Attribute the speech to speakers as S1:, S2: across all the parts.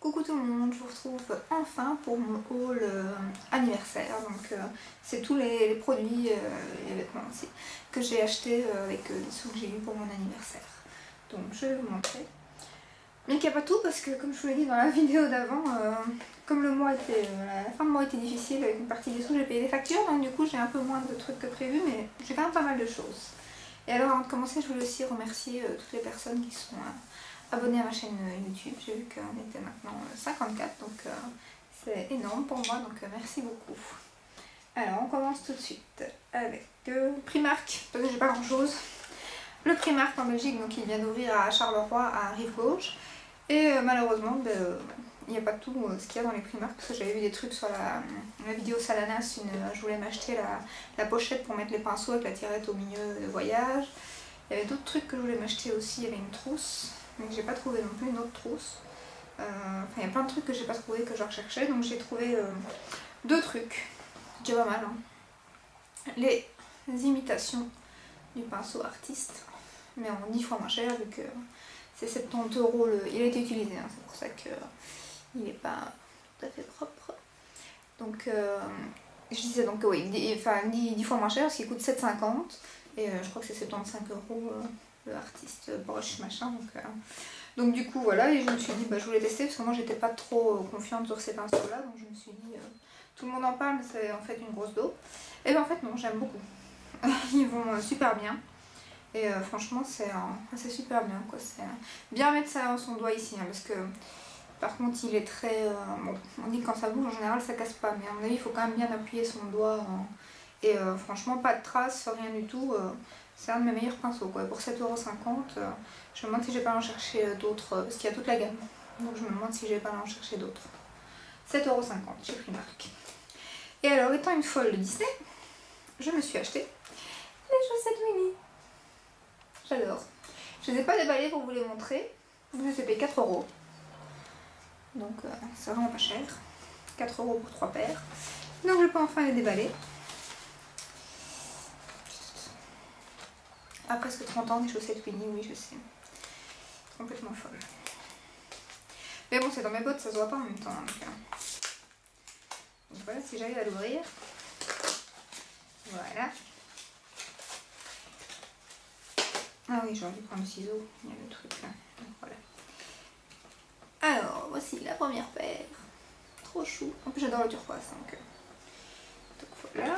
S1: Coucou tout le monde, je vous retrouve enfin pour mon haul anniversaire. Donc c'est tous les produits et vêtements aussi que j'ai acheté avec les sous que j'ai eu pour mon anniversaire. Donc je vais vous montrer. Bien qu'il n'y a pas tout parce que comme je vous l'ai dit dans la vidéo d'avant, comme le mois était, la fin de mois était difficile avec une partie des sous, j'ai payé des factures. Donc du coup j'ai un peu moins de trucs que prévu mais j'ai quand même pas mal de choses. Et alors avant de commencer je voulais aussi remercier toutes les personnes qui sont abonnés à ma chaîne YouTube. J'ai vu qu'on était maintenant 54, donc c'est énorme pour moi, donc merci beaucoup. Alors on commence tout de suite avec Primark, parce que j'ai pas grand chose. Le Primark en Belgique, donc il vient d'ouvrir à Charleroi, à Rive-Gauche. Et malheureusement, il n'y a pas tout ce qu'il y a dans les Primark, parce que j'avais vu des trucs sur la vidéo Salanas, je voulais m'acheter la pochette pour mettre les pinceaux avec la tirette au milieu de voyage. Il y avait d'autres trucs que je voulais m'acheter aussi, il y avait une trousse, mais j'ai pas trouvé non plus une autre trousse. Il y a plein de trucs que j'ai pas trouvé que je recherchais, donc j'ai trouvé deux trucs, c'est déjà pas mal. Hein. Les imitations du pinceau artiste, mais en 10 fois moins cher vu que c'est 70 €, il a été utilisé, hein, c'est pour ça qu'il n'est pas tout à fait propre. Donc je disais donc oui, 10 fois moins cher parce qu'il coûte 7,50 et je crois que c'est 75 € le artiste brush machin. Donc du coup voilà, et je me suis dit je voulais tester parce que moi j'étais pas trop confiante sur ces pinceaux là, donc je me suis dit tout le monde en parle mais c'est en fait une grosse dos. Et en fait non, j'aime beaucoup. Ils vont super bien. Et franchement c'est super bien quoi. C'est bien mettre son doigt ici hein, parce que par contre il est très... bon, on dit que quand ça bouge en général ça casse pas, mais à mon avis il faut quand même bien appuyer son doigt. Et franchement pas de traces, rien du tout. C'est un de mes meilleurs pinceaux quoi. Pour 7,50 €, je me demande si j'ai pas à en chercher d'autres, parce qu'il y a toute la gamme. Donc je me demande si j'ai pas à en chercher d'autres. 7,50 € chez Primark. Et alors étant une folle de Disney, je me suis acheté les chaussettes Winnie. J'adore. Je les ai pas déballées pour vous les montrer. Je les ai payé 4 €. Donc c'est vraiment pas cher. 4 € pour 3 paires. Donc je peux enfin les déballer. À presque 30 ans, des chaussettes Winnie, oui je sais. Complètement folle. Mais bon, c'est dans mes bottes, ça se voit pas en même temps. Donc voilà, si j'arrive à l'ouvrir. Voilà. Ah oui, j'aurais dû prendre le ciseau, il y a le truc là. Donc voilà. Alors, voici la première paire. Trop chou. En plus, j'adore le turquoise. Donc voilà.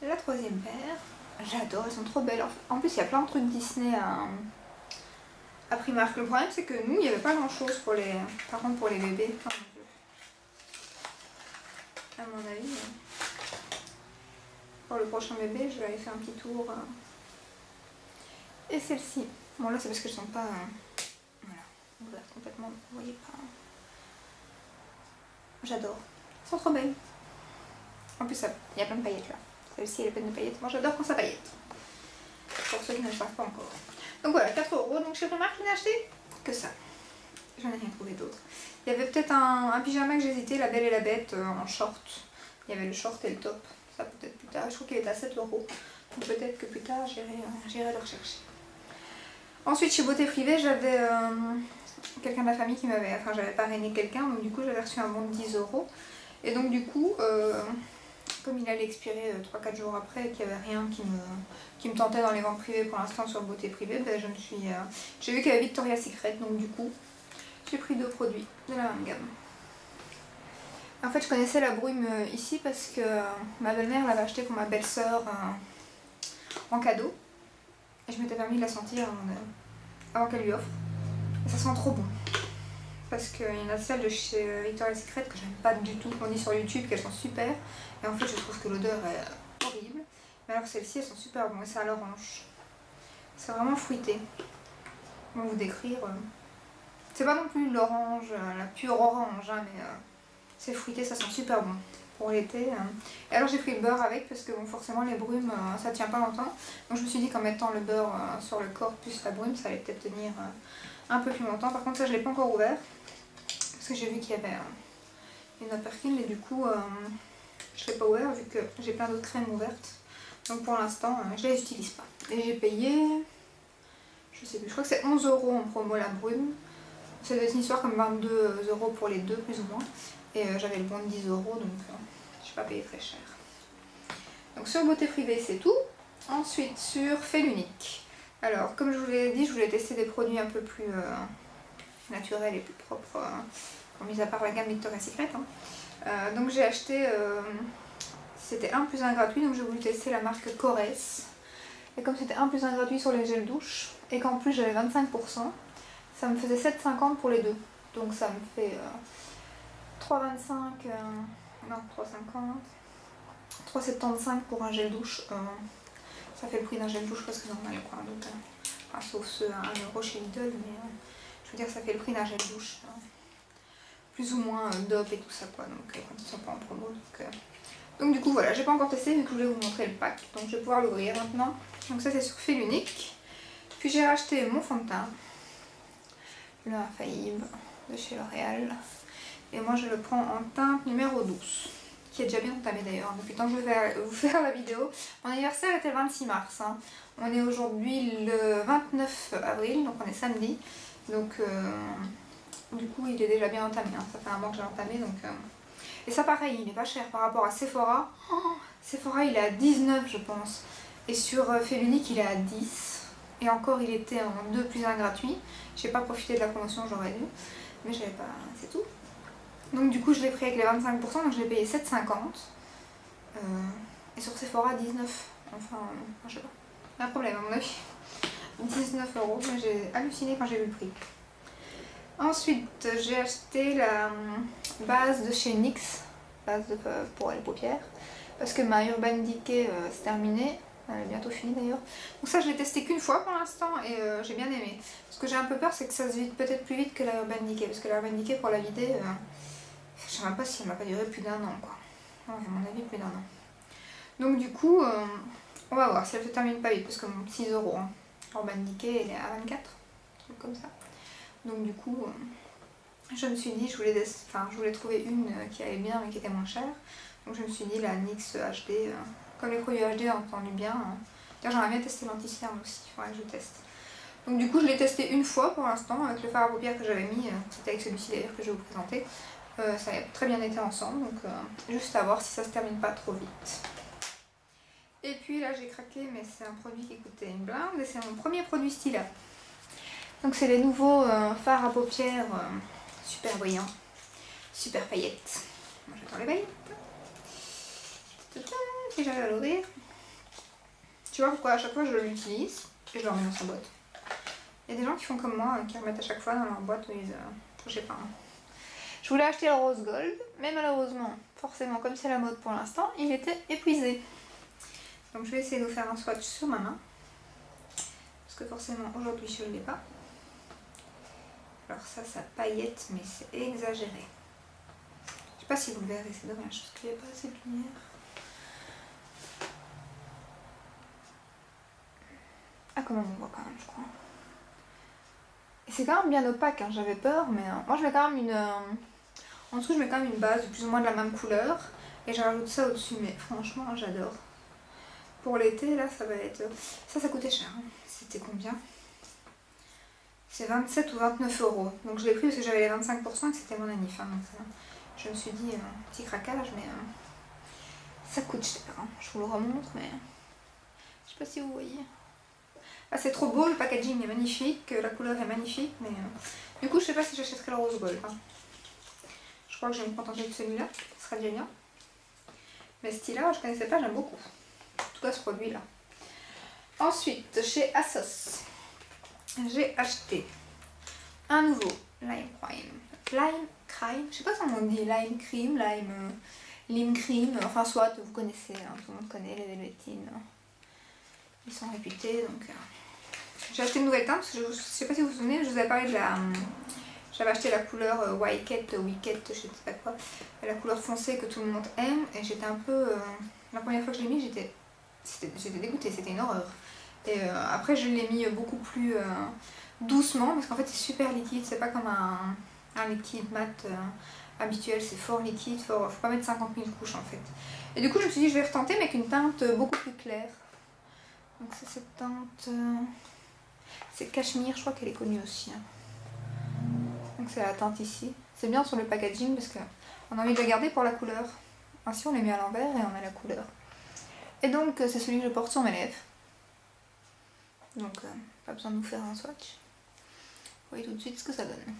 S1: La troisième paire. J'adore, elles sont trop belles. En plus, il y a plein de trucs Disney à Primark. Le problème, c'est que nous, il n'y avait pas grand chose pour les... Par contre, pour les bébés. Oh mon Dieu. À mon avis, pour le prochain bébé, je vais aller faire un petit tour. Et celle-ci. Bon, là, c'est parce qu'elles sont pas... voilà, ouvertes complètement. Vous voyez pas. J'adore. Elles sont trop belles. En plus, il y a plein de paillettes là. Celle-ci, elle est pleine de paillettes. Moi, j'adore quand ça paillette. Pour ceux qui ne le savent pas encore. Donc voilà, 4 €. Donc chez Primark, je n'ai acheté que ça. J'en ai rien trouvé d'autre. Il y avait peut-être un pyjama que j'hésitais, La Belle et la Bête, en short. Il y avait le short et le top. Ça peut-être plus tard. Je crois qu'il était à 7 €. Donc peut-être que plus tard, j'irai le rechercher. Ensuite, chez Beauté Privée, j'avais quelqu'un de la famille qui m'avait... Enfin, j'avais parrainé quelqu'un. Donc du coup, j'avais reçu un bon de 10 €. Et donc du coup... comme il allait expirer 3-4 jours après et qu'il n'y avait rien qui me tentait dans les ventes privées pour l'instant sur Beauté Privée, j'ai vu qu'il y avait Victoria's Secret, donc du coup j'ai pris deux produits de la même gamme. En fait je connaissais la brume ici parce que ma belle-mère l'avait acheté pour ma belle-sœur en cadeau et je m'étais permis de la sentir avant qu'elle lui offre. Et ça sent trop bon. Parce qu'il y en a celles de chez Victoria's Secret que j'aime pas du tout, qu'on dit sur YouTube qu'elles sont super. Et en fait je trouve que l'odeur est horrible. Mais alors celles-ci elles sont super bonnes et c'est à l'orange. C'est vraiment fruité. Comment vous décrire c'est pas non plus l'orange, la pure orange, hein, mais c'est fruité, ça sent super bon pour l'été. Et alors j'ai pris le beurre avec parce que bon, forcément les brumes ça tient pas longtemps. Donc je me suis dit qu'en mettant le beurre sur le corps plus la brume ça allait peut-être tenir un peu plus longtemps. Par contre ça je l'ai pas encore ouvert. Parce que j'ai vu qu'il y avait une Upperkin et du coup je ne l'ai pas ouvert vu que j'ai plein d'autres crèmes ouvertes. Donc pour l'instant, je les utilise pas. Et j'ai payé, je sais plus, je crois que c'est 11 € en promo la brune. Ça doit être une histoire comme 22 € pour les deux, plus ou moins. Et j'avais le bon de 10 €, donc je n'ai pas payé très cher. Donc sur Beauté Privée, c'est tout. Ensuite, sur Félunique. Alors, comme je vous l'ai dit, je voulais tester des produits un peu plus naturels et plus propres, mis à part la gamme Victoria's Secret. Donc j'ai acheté, c'était 1 + 1 gratuit, donc j'ai voulu tester la marque Corès. Et comme c'était 1 + 1 gratuit sur les gels douche, et qu'en plus j'avais 25%, ça me faisait 7,50 pour les deux. Donc ça me fait 3,25, non 3,50, 3,75 pour un gel douche. Ça fait le prix d'un gel douche presque normal quoi. Donc, enfin, sauf ceux à 1 € chez Lidl, mais je veux dire ça fait le prix d'un gel douche. Plus ou moins DOP et tout ça quoi, donc quand ils sont pas en promo. Donc du coup voilà, j'ai pas encore testé vu que je voulais vous montrer le pack. Donc je vais pouvoir l'ouvrir maintenant. Donc ça c'est sur Félunique. Puis j'ai racheté mon fond de teint, le Infaillible de chez L'Oréal. Et moi je le prends en teinte numéro 12. Qui est déjà bien entamé d'ailleurs, depuis le temps que je vais vous faire la vidéo. Mon anniversaire était le 26 mars. On est aujourd'hui le 29 avril, donc on est samedi. Donc du coup il est déjà bien entamé, ça fait un mois que j'ai entamé. Donc, et ça pareil, il est pas cher par rapport à Sephora. Sephora il est à 19 je pense. Et sur Félunique il est à 10. Et encore il était en 2 + 1 gratuit. J'ai pas profité de la promotion, j'aurais dû. Mais j'avais pas, c'est tout. Donc du coup je l'ai pris avec les 25%, donc je l'ai payé 7,50. Et sur Sephora 19. Enfin, je sais pas. Il y a un problème à mon avis. 19 €, mais j'ai halluciné quand j'ai vu le prix. Ensuite j'ai acheté la base de chez NYX, base pour les paupières. Parce que ma Urban Decay c'est terminé. Elle est bientôt finie d'ailleurs. Donc ça je l'ai testé qu'une fois pour l'instant et j'ai bien aimé. Ce que j'ai un peu peur c'est que ça se vide peut-être plus vite que la Urban Decay. Parce que la Urban Decay pour la vider... je sais même pas si elle m'a pas duré plus d'1 an quoi. Ouais, à mon avis plus d'1 an. Donc du coup, on va voir si elle se termine pas vite parce que 6 €. Urban Decay elle est à 24, un truc comme ça. Donc du coup, je me suis dit, je voulais trouver une qui allait bien mais qui était moins chère. Donc je me suis dit la NYX HD, comme les produits HD ont entendu bien. D'ailleurs j'aimerais bien tester l'anti-cerne aussi, il faudrait que je teste. Donc du coup je l'ai testé une fois pour l'instant avec le fard à paupières que j'avais mis, c'était avec celui-ci d'ailleurs que je vais vous présenter. Ça a très bien été ensemble, donc juste à voir si ça se termine pas trop vite. Et puis là j'ai craqué, mais c'est un produit qui coûtait une blinde et c'est mon premier produit Stila. Donc c'est les nouveaux fards à paupières super brillants, super paillettes. Moi j'adore les paillettes. Si j'arrive à l'ouvrir. Tu vois pourquoi à chaque fois je l'utilise et je le remets dans sa boîte. Il y a des gens qui font comme moi, qui remettent à chaque fois dans leur boîte, je sais pas. Je voulais acheter le rose gold, mais malheureusement, forcément comme c'est la mode pour l'instant, il était épuisé. Donc je vais essayer de vous faire un swatch sur ma main. Parce que forcément aujourd'hui je ne l'ai pas. Alors ça paillette, mais c'est exagéré. Je sais pas si vous le verrez, c'est dommage parce qu'il n'y a pas assez de lumière. Ah quand même on voit quand même je crois. Et c'est quand même bien opaque, j'avais peur, mais moi je mets quand même une... En dessous je mets quand même une base plus ou moins de la même couleur. Et je rajoute ça au-dessus, mais franchement j'adore. Pour l'été là ça va être... Ça coûtait cher, C'était combien? C'est 27 ou 29 €. Donc je l'ai pris parce que j'avais les 25% et que c'était mon anniv. Donc je me suis dit, petit craquage, mais ça coûte cher. Je vous le remontre, mais je sais pas si vous voyez. Ah, c'est trop beau, le packaging est magnifique, la couleur est magnifique, mais du coup je sais pas si j'achèterai le rose gold. Je crois que je vais me contenter de celui-là, ce sera déjà bien. Mais ce style-là, je connaissais pas, j'aime beaucoup. En tout cas ce produit-là. Ensuite, chez Asos, j'ai acheté un nouveau Lime Crime, je sais pas comment on dit, Lime Cream, Lime Cream, enfin soit vous connaissez, tout le monde connaît les Velvetines, ils sont réputés donc... J'ai acheté une nouvelle teinte parce que je sais pas si vous vous souvenez, je vous avais parlé de la... J'avais acheté la couleur Wicked, je sais pas quoi, la couleur foncée que tout le monde aime et j'étais un peu... La première fois que je l'ai mis, j'étais dégoûtée, c'était une horreur. Et après je l'ai mis beaucoup plus doucement parce qu'en fait c'est super liquide, c'est pas comme un liquide mat habituel, c'est fort liquide, faut pas mettre 50 000 couches en fait. Et du coup je me suis dit je vais retenter mais avec une teinte beaucoup plus claire. Donc c'est cette teinte, c'est Cachemire, je crois qu'elle est connue aussi. Hein. Donc c'est la teinte ici. C'est bien sur le packaging parce qu'on a envie de le garder pour la couleur. Ainsi on les met à l'envers et on a la couleur. Et donc c'est celui que je porte sur mes lèvres. Donc pas besoin de vous faire un swatch. Vous voyez tout de suite ce que ça donne.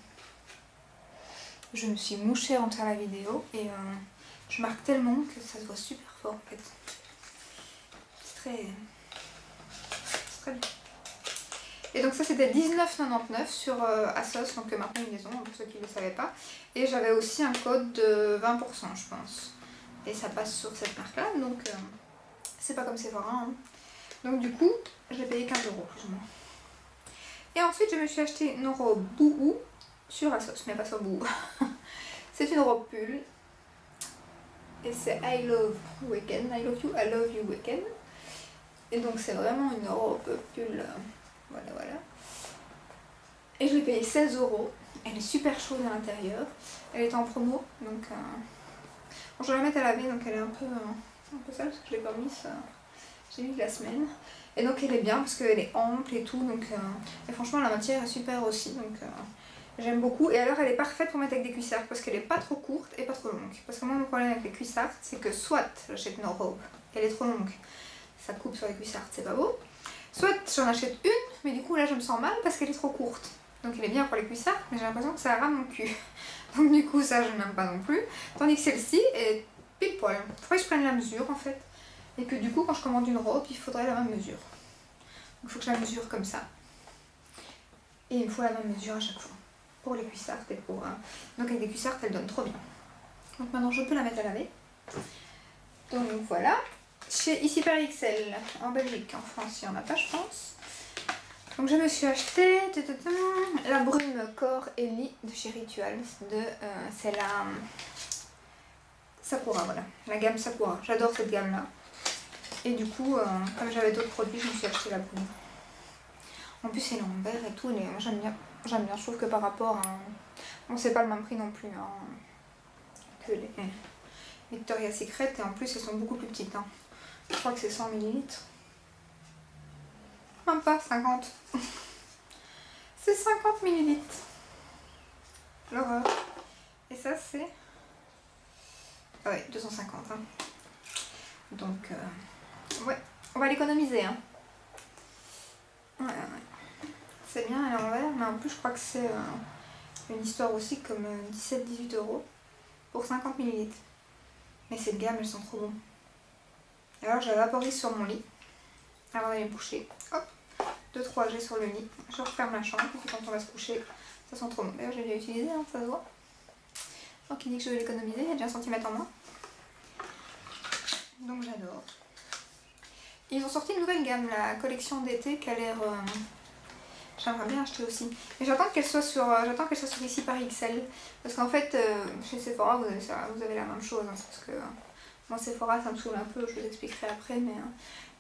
S1: Je me suis mouchée en faire la vidéo et je marque tellement que ça se voit super fort en fait. C'est très bien. Et donc ça c'était 19,99 sur Asos, donc maintenant ils les ont pour ceux qui ne le savaient pas. Et j'avais aussi un code de 20% je pense. Et ça passe sur cette marque là, donc c'est pas comme Sephora. Hein. Donc du coup j'ai payé 15 € plus ou moins. Et ensuite je me suis acheté une robe Bouhou sur Asos, mais pas sur Bouhou. C'est une robe pull. Et c'est I love weekend, I love you weekend. Et donc c'est vraiment une robe pull. Voilà. Et je l'ai payée 16 €. Elle est super chaude à l'intérieur. Elle est en promo, donc bon, je vais la mettre à laver, donc elle est un peu sale parce que je l'ai pas mise. J'ai mis de la semaine. Et donc elle est bien parce qu'elle est ample et tout. Donc, et franchement la matière est super aussi. Donc j'aime beaucoup. Et alors elle est parfaite pour mettre avec des cuissardes parce qu'elle est pas trop courte et pas trop longue. Parce que moi mon problème avec les cuissardes c'est que soit j'achète une robe, elle est trop longue, ça coupe sur les cuissardes, c'est pas beau. Soit j'en achète une, mais du coup là je me sens mal parce qu'elle est trop courte. Donc elle est bien pour les cuissardes, mais j'ai l'impression que ça rame mon cul. Donc du coup ça je n'aime pas non plus. Tandis que celle-ci est pile poil. Il faudrait que je prenne la mesure en fait. Et que du coup quand je commande une robe, il faudrait la même mesure. Donc il faut que je la mesure comme ça. Et il me faut la même mesure à chaque fois. Pour les cuissardes et pour... Donc avec des cuissardes, elle donne trop bien. Donc maintenant je peux la mettre à laver. Donc voilà. Chez Ici Paris XL, en Belgique, en France, il n'y en a pas je pense. Donc je me suis acheté la brume corps Ellie de chez Rituals. C'est la Sakura, voilà. La gamme Sakura. J'adore cette gamme-là. Et du coup, comme j'avais d'autres produits, je me suis acheté la brume. En plus, elle est en vert et tout. J'aime bien. J'aime bien. Je trouve que par rapport à... Bon, c'est pas le même prix non plus hein, que les Victoria's Secret. Et en plus, elles sont beaucoup plus petites. Hein. Je crois que c'est 100 ml. Même pas 50. C'est 50 ml. L'horreur. Et ça, c'est... Ah ouais, 250. Hein. Donc, ouais, on va l'économiser. Hein. Ouais. C'est bien, elle est en vert, mais en plus, je crois que c'est une histoire aussi comme 17-18 € pour 50 ml. Mais cette gamme, elles sont trop bonnes. Alors, je la vaporise sur mon lit avant d'aller me coucher. Hop, 2-3 jets sur le lit. Je referme la chambre, et puis quand on va se coucher, ça sent trop bon. D'ailleurs, j'ai déjà utilisé, hein, ça se voit. Donc, il dit que je vais l'économiser, il y a déjà un centimètre en moins. Donc, j'adore. Ils ont sorti une nouvelle gamme, la collection d'été, qui a l'air... J'aimerais bien acheter aussi. Mais j'attends qu'elle soit sur Ici Paris XL. Parce qu'en fait, chez Sephora, vous avez la même chose. Hein, parce que moi, Sephora, ça me saoule un peu. Je vous expliquerai après. Mais,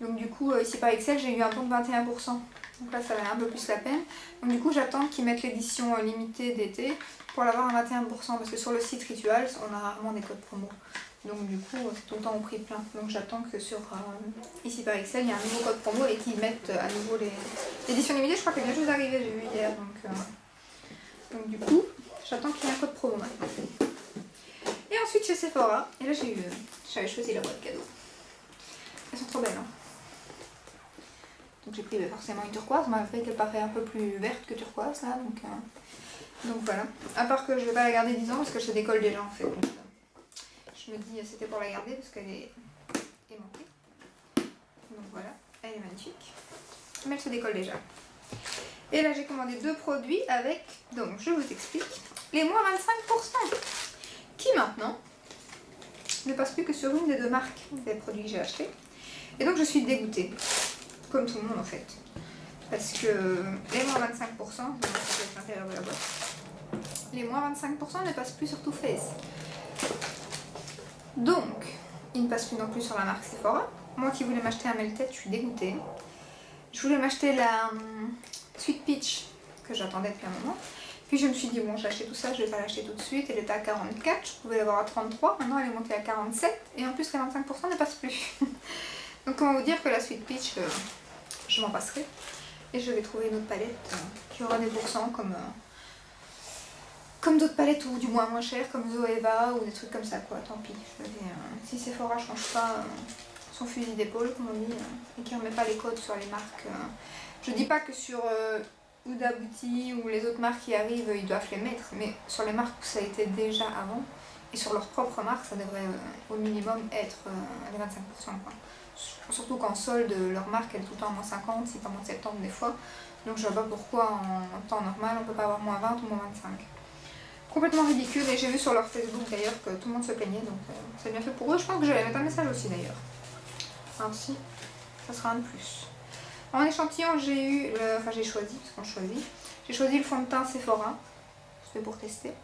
S1: donc du coup, Ici Paris XL, j'ai eu un bon de 21%. Donc là, ça valait un peu plus la peine. Donc du coup, j'attends qu'ils mettent l'édition limitée d'été pour l'avoir à 21%. Parce que sur le site Rituals, on a rarement des codes promo. Donc du coup, c'est tout le temps au prix plein. Donc j'attends que sur Ici Paris XL, il y a un nouveau code promo et qu'ils mettent à nouveau l'édition limitée. Je crois qu'elle vient juste d'arriver, j'ai vu hier. Donc du coup, j'attends qu'il y ait un code promo maintenant. Et ensuite chez Sephora, et là j'avais choisi la boîte cadeau. Elles sont trop belles. Hein. Donc j'ai pris forcément une turquoise, malgré qu'elle paraît un peu plus verte que turquoise là. Donc voilà. À part que je vais pas la garder 10 ans parce que ça décolle déjà en fait. Je me dis c'était pour la garder parce qu'elle est aimantée. Donc voilà, elle est magnifique. Mais elle se décolle déjà. Et là j'ai commandé 2 produits avec, donc je vous explique, les moins 25%. Qui maintenant ne passe plus que sur une des 2 marques des produits que j'ai achetés. Et donc je suis dégoûtée. Comme tout le monde en fait. Parce que les moins 25%, c'est l'intérieur de la boîte. Les moins 25% ne passent plus sur Too Faced. Donc, il ne passe plus non plus sur la marque Sephora. Moi qui voulais m'acheter un Melted, je suis dégoûtée. Je voulais m'acheter la Sweet Peach, que j'attendais depuis un moment. Puis je me suis dit, bon, j'ai acheté tout ça, je vais pas l'acheter tout de suite. Elle était à 44, je pouvais l'avoir à 33. Maintenant, elle est montée à 47. Et en plus, les 25% ne passent plus. Donc, comment vous dire que la Sweet Peach, je m'en passerai. Et je vais trouver une autre palette qui aura des pourcents comme d'autres palettes, ou du moins chères, comme Zoeva ou des trucs comme ça, quoi. Tant pis. Si Sephora change pas son fusil d'épaule, comme on dit, et qui remet pas les codes sur les marques. Je dis pas que sur Huda Beauty ou les autres marques qui arrivent, ils doivent les mettre, mais sur les marques où ça a été déjà avant, et sur leur propre marque, ça devrait au minimum être les 25%, quoi. Surtout qu'en solde, leur marque elle est tout le temps à moins 50, si pas moins 70 des fois. Donc je vois pas pourquoi en temps normal on peut pas avoir moins 20 ou moins 25. Complètement ridicule, et j'ai vu sur leur Facebook d'ailleurs que tout le monde se plaignait, donc c'est bien fait pour eux. Je pense que je vais mettre un message aussi d'ailleurs. Alors si, ça sera un de plus. En échantillon, j'ai eu, j'ai choisi, parce qu'on choisit, j'ai choisi le fond de teint Sephora, c'était pour tester.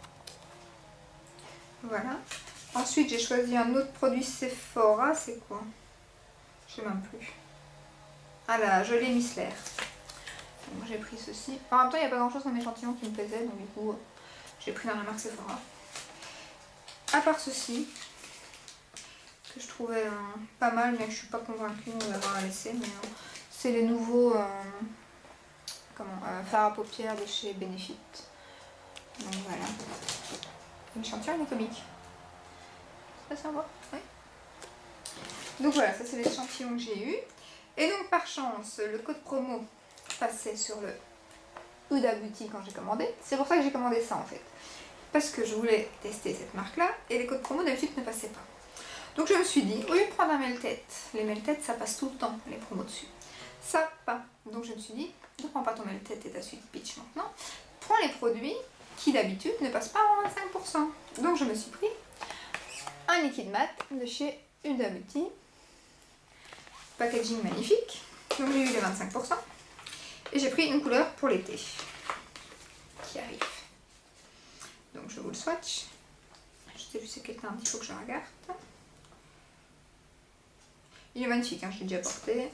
S1: Voilà. Ensuite, j'ai choisi un autre produit Sephora, c'est quoi? Je sais même plus. Ah, la gelée micellaire. Donc j'ai pris ceci. En même temps, il n'y a pas grand chose dans l'échantillon qui me plaisait, donc du coup, j'ai pris dans la marque Sephora. À part ceci, que je trouvais pas mal, mais que je suis pas convaincue, on verra à laisser, mais c'est les nouveaux fards à paupières de chez Benefit. Donc voilà. L'échantillon il est comique. C'est pas sympa, oui. Donc voilà, ça c'est l'échantillon que j'ai eu. Et donc par chance, le code promo passait sur le Huda Beauty quand j'ai commandé. C'est pour ça que j'ai commandé ça en fait. Parce que je voulais tester cette marque-là et les codes promo d'habitude ne passaient pas. Donc je me suis dit, au lieu de prendre un Melted, les Melted ça passe tout le temps, les promos dessus. Ça, pas. Donc je me suis dit, ne prends pas ton Melted et ta Sweet Peach maintenant. Prends les produits qui d'habitude ne passent pas à 25%. Donc je me suis pris un liquide mat de chez Huda Beauty. Packaging magnifique. Donc j'ai eu les 25%. Et j'ai pris une couleur pour l'été qui arrive. Donc je vous le swatch. Je sais plus c'est quel teint, il faut que je regarde. Il est magnifique, hein, je l'ai déjà porté.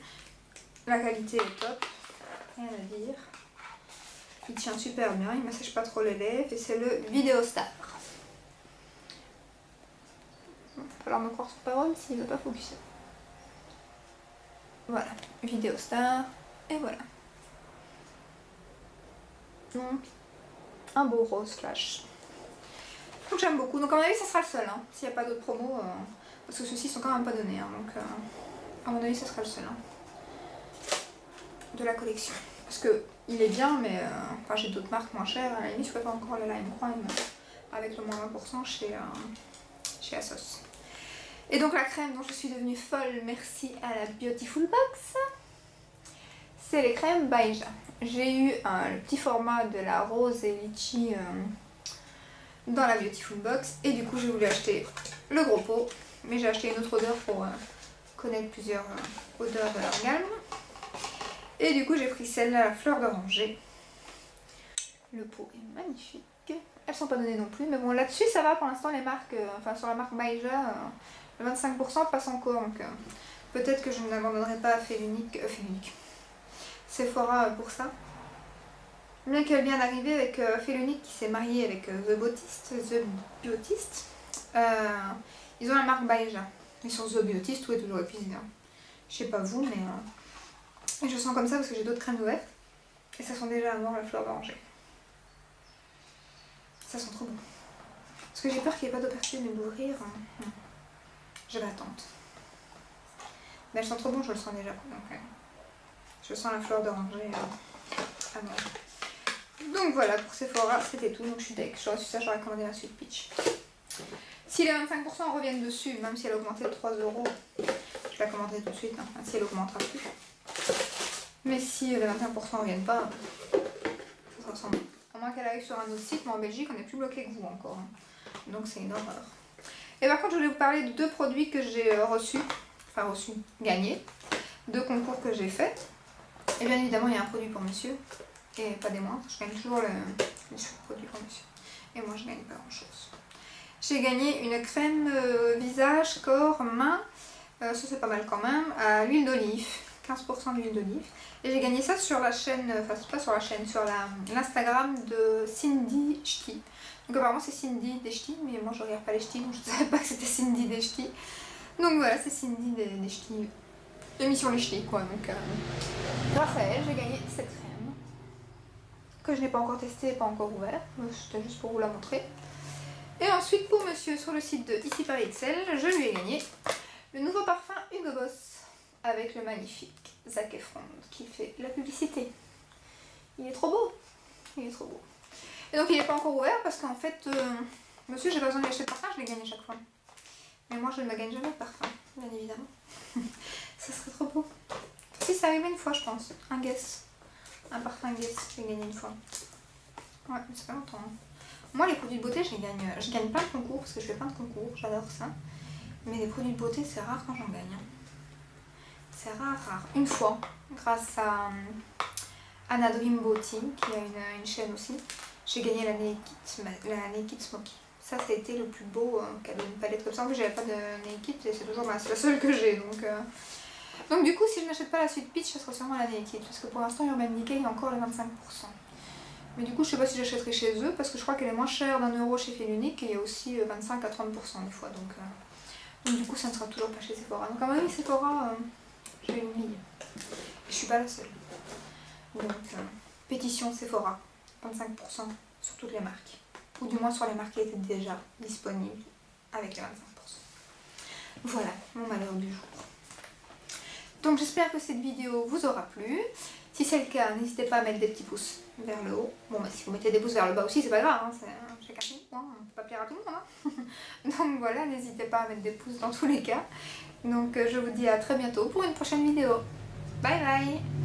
S1: La qualité est top, rien à dire. Il tient super bien, il ne massage pas trop les lèvres et c'est le Vidéo Star. Il va falloir me croire sur parole s'il ne veut pas focuser. Voilà, Vidéo Star et voilà. Donc, un beau rose flash. Donc j'aime beaucoup, donc à mon avis ça sera le seul, hein, s'il n'y a pas d'autres promos, parce que ceux-ci sont quand même pas donnés, hein, donc à mon avis ça sera le seul. Hein, de la collection. Parce que il est bien, mais j'ai d'autres marques moins chères. À la limite, je préfère encore le Lime Crime avec le moins 20% chez Asos. Et donc la crème dont je suis devenue folle, merci à la Beautiful Box, c'est les crèmes Baija. J'ai eu le petit format de la rose et litchi dans la Beautiful Box et du coup j'ai voulu acheter le gros pot, mais j'ai acheté une autre odeur pour connaître plusieurs odeurs de leur gamme. Et du coup j'ai pris celle-là, la fleur d'oranger. Le pot est magnifique. Elles sont pas données non plus, mais bon là-dessus ça va pour l'instant les marques, sur la marque Baija, le 25% passe encore, donc peut-être que je ne l'abandonnerai pas à Félunique, Sephora pour ça. Bien qu'elle vient d'arriver avec Félunique qui s'est mariée avec The Beautist. Ils ont la marque Baija. Et sur The Beautist, tout est toujours épuisé. Hein. Je sais pas vous, mais je sens comme ça parce que j'ai d'autres crèmes ouvertes. Et ça sent déjà avant la fleur d'oranger. Ça sent trop bon. Parce que j'ai peur qu'il n'y ait pas d'eau perfume et d'ouvrir. Je vais attendre. Mais elles sont trop bon, je le sens déjà. Donc, je sens la fleur d'oranger à moi. Donc voilà, pour Sephora, c'était tout. Donc je suis deck. J'aurais su ça, j'aurais commandé la Sweet Peach. Si les 25% reviennent dessus, même si elle a augmenté de 3 €, je la commanderai tout de suite, hein, si elle augmentera plus. Mais si les 25% ne reviennent pas, ça sera sans doute. À moins qu'elle arrive sur un autre site, mais en Belgique, on n'est plus bloqué que vous encore. Hein. Donc c'est une horreur. Et par contre, je voulais vous parler de 2 produits que j'ai gagnés. 2 concours que j'ai faits. Et bien évidemment, il y a un produit pour monsieur. Et pas des moindres. Je gagne toujours le produit pour monsieur. Et moi, je gagne pas grand chose. J'ai gagné une crème visage, corps, main. Ça c'est pas mal quand même. À l'huile d'olive. 15% d'huile d'olive. Et j'ai gagné ça sur la chaîne, enfin c'est pas sur la chaîne, sur l'Instagram de Cindy Ch'ti. Donc apparemment c'est Cindy des Ch'tis, mais moi je regarde pas les Ch'tis, donc je ne savais pas que c'était Cindy des Ch'tis. Donc voilà, c'est Cindy des Ch'tis, émission les Ch'tis quoi. Donc grâce à elle, j'ai gagné cette crème, que je n'ai pas encore testée et pas encore ouvert, c'était juste pour vous la montrer. Et ensuite pour monsieur, sur le site de Ici Paris Excel, je lui ai gagné le nouveau parfum Hugo Boss avec le magnifique Zac Efron qui fait la publicité. Il est trop beau, il est trop beau. Et donc il n'est pas encore ouvert parce qu'en fait, monsieur, j'ai pas besoin d'acheter de parfum, je les gagne à chaque fois. Mais moi je ne me gagne jamais de parfum, bien évidemment. Ça serait trop beau. Si ça arrivait une fois, je pense, un Guess, un parfum Guess, j'ai gagné une fois. Ouais, mais c'est pas longtemps. Hein. Moi les produits de beauté, je gagne plein de concours parce que je fais plein de concours, j'adore ça. Mais les produits de beauté, c'est rare quand j'en gagne. Hein. C'est rare. Une fois, grâce à Anna Dream Beauty, qui a une chaîne aussi, j'ai gagné la Naked Smoky. Ça a été le plus beau cadeau, une palette comme ça. En plus, j'avais pas de Naked et c'est toujours c'est la seule que j'ai. Donc du coup, si je n'achète pas la suite Peach, ça sera sûrement la Naked. Parce que pour l'instant, Urban Decay, il y a encore les 25%. Mais du coup, je sais pas si j'achèterai chez eux parce que je crois qu'elle est moins chère d'€1 chez Félunique et il y a aussi 25 à 30% des fois. Donc du coup, ça ne sera toujours pas chez Sephora. Donc à mon avis, Sephora, je vais l'oublier. Je suis pas la seule. Donc pétition Sephora, 25% sur toutes les marques. Ou du moins sur les marques qui étaient déjà disponibles avec les 25%. Voilà, mon malheur du jour. Donc j'espère que cette vidéo vous aura plu. Si c'est le cas, n'hésitez pas à mettre des petits pouces vers le haut. Bon, bah, si vous mettez des pouces vers le bas aussi, c'est pas grave, hein, c'est chacun son point, on peut pas plaire à tout le monde. Hein. Donc voilà, n'hésitez pas à mettre des pouces dans tous les cas. Donc je vous dis à très bientôt pour une prochaine vidéo. Bye bye.